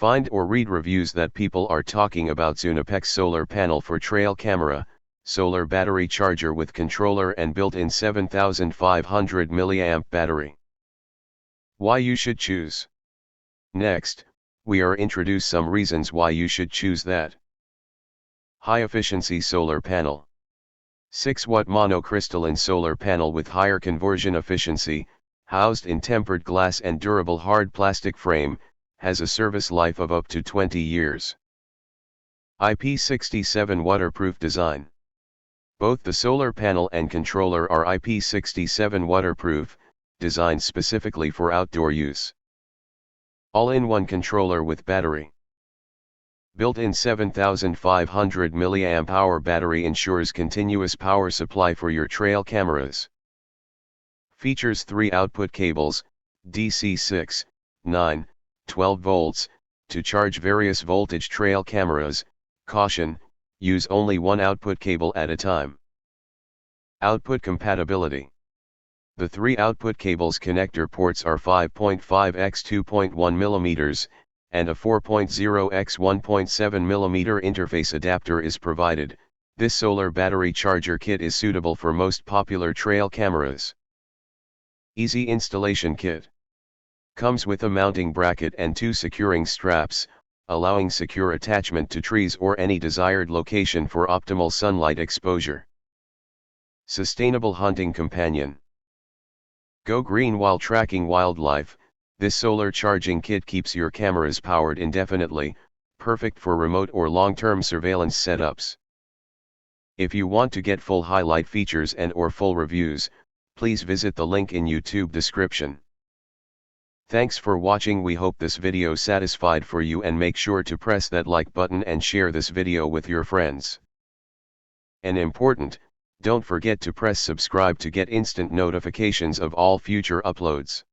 Find or read reviews that people are talking about SUNAPEX solar panel for trail camera, solar battery charger with controller and built-in 7500 mAh battery. Why you should choose. Next, we are introduce some reasons why you should choose that. High efficiency solar panel. 6-watt monocrystalline solar panel with higher conversion efficiency, housed in tempered glass and durable hard plastic frame, has a service life of up to 20 years. IP67 waterproof design. Both the solar panel and controller are IP67 waterproof, designed specifically for outdoor use. All-in-one controller with battery. Built-in 7500 mAh battery ensures continuous power supply for your trail cameras. Features 3 output cables, DC 6, 9, 12 volts, to charge various voltage trail cameras. Caution, use only one output cable at a time. Output compatibility. The 3 output cables connector ports are 5.5 x 2.1 mm, and a 4.0 x 1.7 mm interface adapter is provided. This solar battery charger kit is suitable for most popular trail cameras. Easy installation kit. Comes with a mounting bracket and 2 securing straps, allowing secure attachment to trees or any desired location for optimal sunlight exposure. Sustainable hunting companion. Go green while tracking wildlife. This solar charging kit keeps your cameras powered indefinitely, perfect for remote or long-term surveillance setups. If you want to get full highlight features and/or full reviews, please visit the link in YouTube description. Thanks for watching. We hope this video satisfied for you, and make sure to press that like button and share this video with your friends. And important, don't forget to press subscribe to get instant notifications of all future uploads.